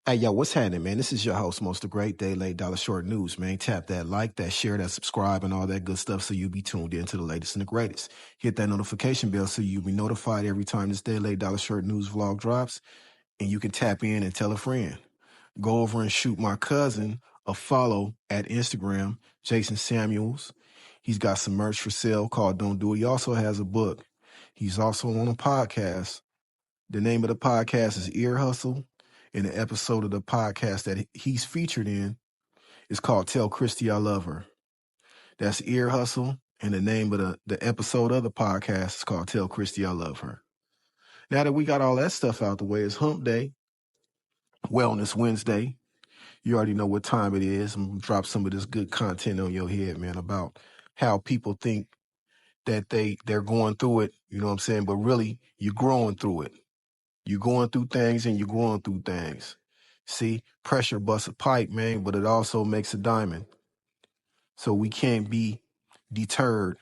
Hey, yo, what's happening, man? This is your host, Most the Great, Day Late Dollar Short News, man. Tap that like, that share, that subscribe, and all that good stuff so you'll be tuned in to the latest and the greatest. Hit that notification bell so you'll be notified every time this Day Late Dollar Short News vlog drops, and you can tap in and tell a friend. Go over and shoot my cousin a follow at Instagram, Jason Samuels. He's got some merch for sale called Don't Do It. He also has a book. He's also on a podcast. The name of the podcast is Ear Hustle. And the episode of the podcast that he's featured in is called Tell Christy I Love Her. That's Ear Hustle. And the name of the episode of the podcast is called Tell Christy I Love Her. Now that we got all that stuff out the way, it's Hump Day, Wellness Wednesday. You already know what time it is. I'm going to drop some of this good content on your head, man, about how people think that they're going through it, you know what I'm saying? But really, you're growing through it. You're going through things and you're growing through things. See, pressure busts a pipe, man, but it also makes a diamond. So we can't be deterred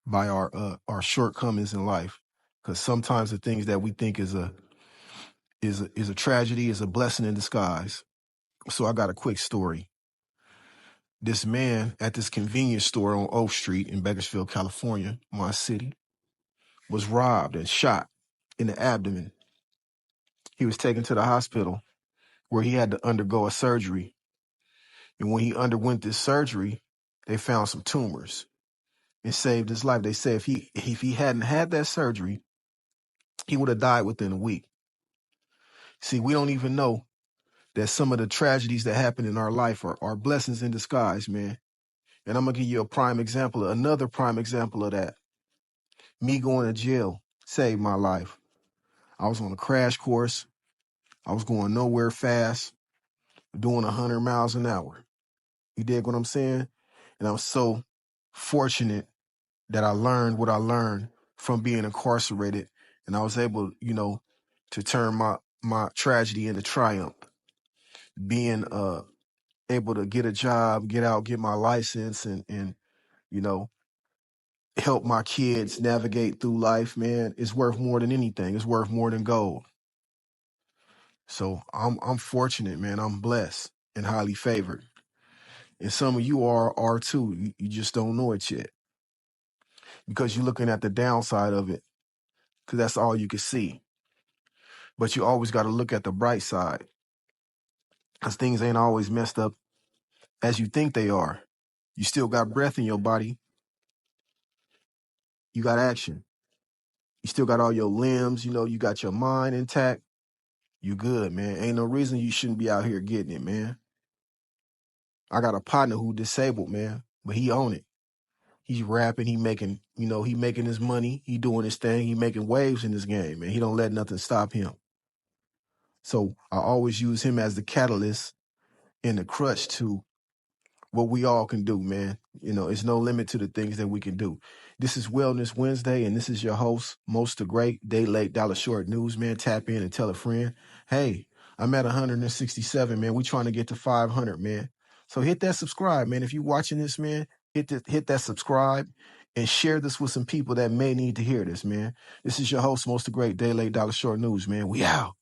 by our shortcomings in life, because sometimes the things that we think is a tragedy is a blessing in disguise. So I got a quick story. This man at this convenience store on Oak Street in Bakersfield, California, my city, was robbed and shot in the abdomen. He was taken to the hospital where he had to undergo a surgery. And when he underwent this surgery, they found some tumors and saved his life. They say if he hadn't had that surgery, he would have died within a week. See, we don't even know that some of the tragedies that happen in our life are blessings in disguise, man. And I'm going to give you another prime example of that. Me going to jail saved my life. I was on a crash course. I was going nowhere fast, doing 100 miles an hour. You dig what I'm saying? And I was so fortunate that I learned what I learned from being incarcerated, and I was able, to turn my tragedy into triumph. Being able to get a job, get out, get my license, and you know help my kids navigate through life, man, is worth more than anything. It's worth more than gold. So I'm fortunate, man. I'm blessed and highly favored, and some of you are too. You just don't know it yet because you're looking at the downside of it, because that's all you can see. But you always got to look at the bright side, because things ain't always messed up as you think they are. You still got breath in your body. You got action. You still got all your limbs. You got your mind intact. You good, man. Ain't no reason you shouldn't be out here getting it, man. I got a partner who disabled, man, but he own it. He's rapping. He making his money. He doing his thing. He making waves in this game, man. He don't let nothing stop him. So I always use him as the catalyst and the crutch to what we all can do, man. It's no limit to the things that we can do. This is Wellness Wednesday, and this is your host, Most the Great, Day Late Dollar Short News, man. Tap in and tell a friend. Hey, I'm at 167, man. We trying to get to 500, man. So hit that subscribe, man. If you watching this, man, hit that subscribe and share this with some people that may need to hear this, man. This is your host, Most the Great, Day Late Dollar Short News, man. We out.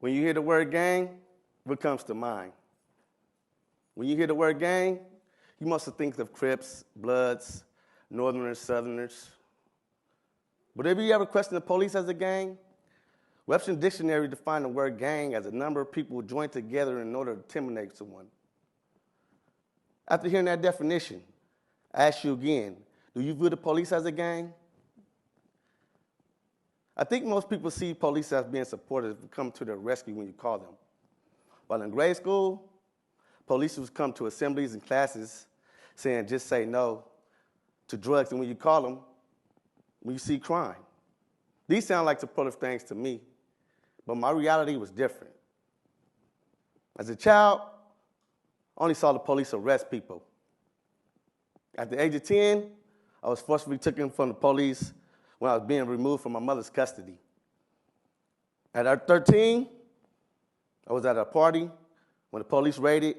When you hear the word gang, what comes to mind? When you hear the word gang, you must think of Crips, Bloods, Northerners, Southerners. But have you ever questioned the police as a gang? Webster's Dictionary defined the word gang as a number of people joined together in order to intimidate someone. After hearing that definition, I ask you again, do you view the police as a gang? I think most people see police as being supportive and come to their rescue when you call them. While in grade school, police would come to assemblies and classes saying just say no to drugs, and when you call them, when you see crime. These sound like supportive things to me, but my reality was different. As a child, I only saw the police arrest people. At the age of 10, I was forcibly taken from the police when I was being removed from my mother's custody. At 13, I was at a party when the police raided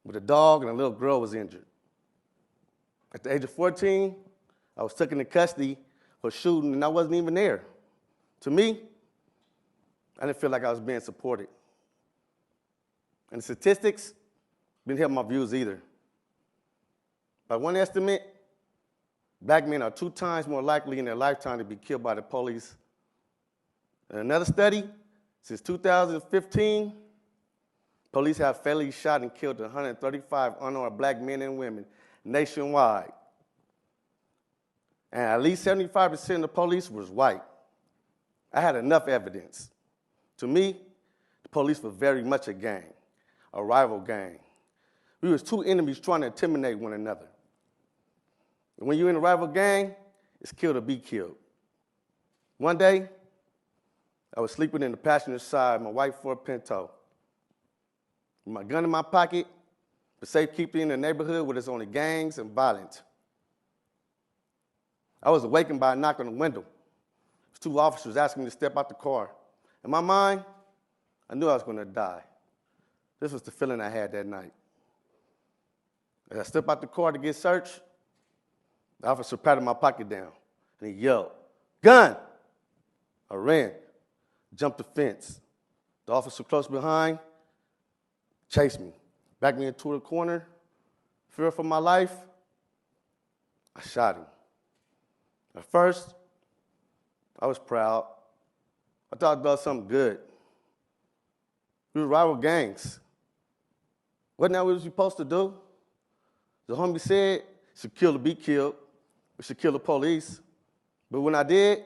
with a dog and a little girl was injured. At the age of 14, I was taken into custody for shooting and I wasn't even there. To me, I didn't feel like I was being supported. And the statistics didn't help my views either. By one estimate, black men are 2 times more likely in their lifetime to be killed by the police. In another study, since 2015, police have fatally shot and killed 135 unarmed black men and women nationwide. And at least 75% of the police was white. I had enough evidence. To me, the police were very much a gang, a rival gang. We was 2 enemies trying to intimidate one another. And when you're in a rival gang, it's kill to be killed. One day, I was sleeping in the passenger side of my white Ford Pinto, with my gun in my pocket, for safekeeping in a neighborhood where there's only gangs and violence. I was awakened by a knock on the window. 2 officers asking me to step out the car. In my mind, I knew I was going to die. This was the feeling I had that night. As I stepped out the car to get searched, the officer patted my pocket down, and he yelled, "Gun!" I ran, jumped the fence. The officer close behind chased me, backed me into a corner. Fear for my life, I shot him. At first, I was proud. I thought I'd done something good. We were rival gangs. Wasn't that what we were supposed to do? The homie said, should kill to be killed. We should kill the police. But when I did,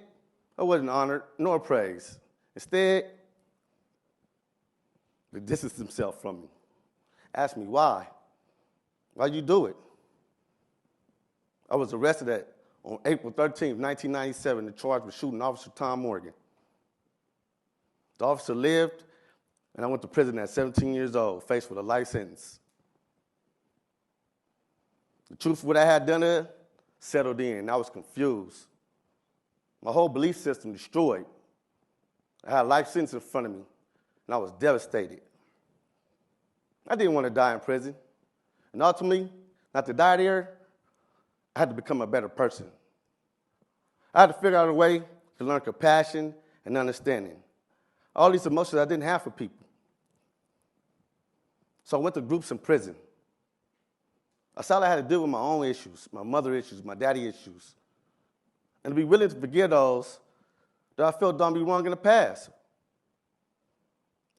I wasn't honored nor praised. Instead, he distanced himself from me. Asked me why. Why'd you do it? I was arrested on April 13, 1997, and charged with shooting Officer Tom Morgan. The officer lived, and I went to prison at 17 years old, faced with a life sentence. The truth of what I had done there settled in. I was confused. My whole belief system destroyed. I had a life sentence in front of me, and I was devastated. I didn't want to die in prison. And ultimately, not to die there, I had to become a better person. I had to figure out a way to learn compassion and understanding. All these emotions I didn't have for people. So I went to groups in prison. I saw I had to deal with my own issues, my mother issues, my daddy issues. And to be willing to forgive those that I felt done me wrong in the past.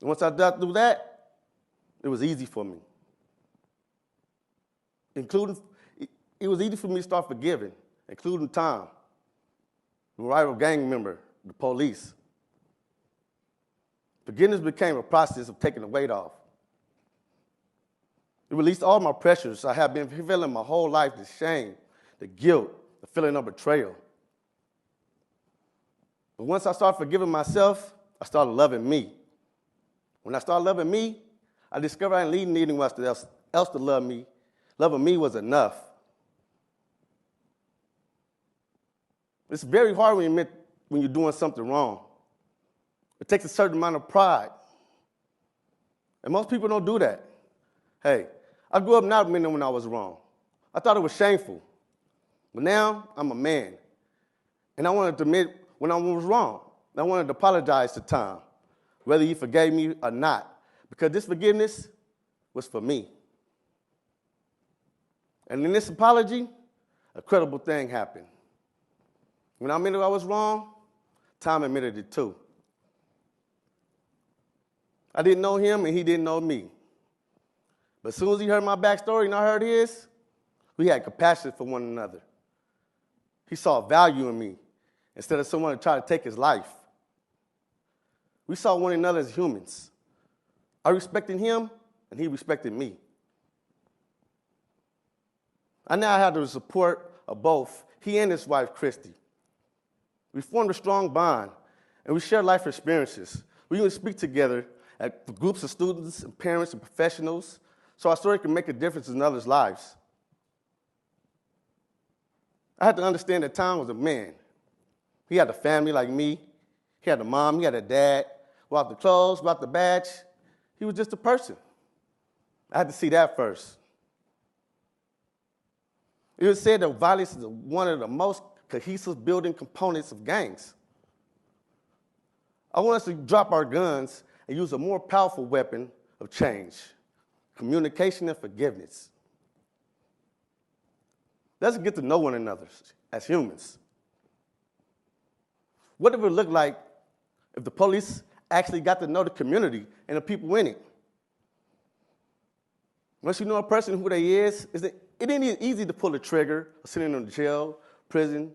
And once I got through that, it was easy for me. It was easy for me to start forgiving, including Tom, the rival gang member, the police. Forgiveness became a process of taking the weight off. It released all my pressures I have been feeling my whole life, the shame, the guilt, the feeling of betrayal. But once I started forgiving myself, I started loving me. When I started loving me, I discovered I didn't need anyone else to love me. Loving me was enough. It's very hard when you're doing something wrong. It takes a certain amount of pride. And most people don't do that. Hey, I grew up not admitting when I was wrong. I thought it was shameful. But now I'm a man. And I wanted to admit when I was wrong. I wanted to apologize to Tom, whether he forgave me or not. Because this forgiveness was for me. And in this apology, a credible thing happened. When I admitted I was wrong, Tom admitted it too. I didn't know him and he didn't know me. But as soon as he heard my backstory and I heard his, we had compassion for one another. He saw value in me instead of someone to try to take his life. We saw one another as humans. I respected him and he respected me. I now have the support of both he and his wife, Christy. We formed a strong bond, and we shared life experiences. We even speak together at groups of students and parents and professionals so our story can make a difference in others' lives. I had to understand that Tom was a man. He had a family like me. He had a mom, he had a dad. Without the clothes, without the badge, he was just a person. I had to see that first. It was said that violence is one of the most cohesive building components of gangs. I want us to drop our guns and use a more powerful weapon of change, communication and forgiveness. Let's get to know one another as humans. What would it look like if the police actually got to know the community and the people in it? Once you know a person who they is, it ain't easy to pull the trigger or send them to jail, prison,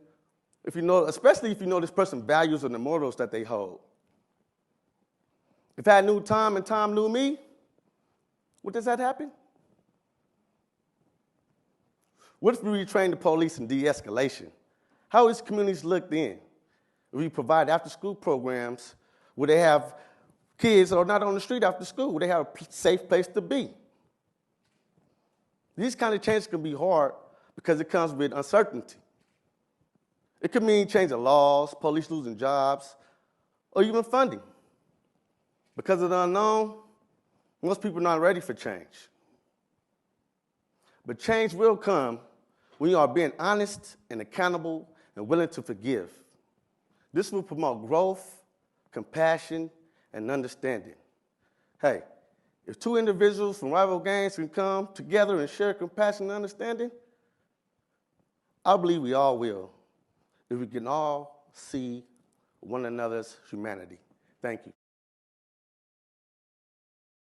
especially if you know this person's values and the morals that they hold. If I knew Tom and Tom knew me, what does that happen? What if we retrain the police in de-escalation? How is communities looked in? If we provide after-school programs where they have kids that are not on the street after school, where they have a safe place to be. These kind of changes can be hard because it comes with uncertainty. It could mean changing laws, police losing jobs, or even funding. Because of the unknown, most people are not ready for change. But change will come when you are being honest and accountable and willing to forgive. This will promote growth, compassion, and understanding. Hey, if two individuals from rival gangs can come together and share compassion and understanding, I believe we all will, if we can all see one another's humanity. Thank you.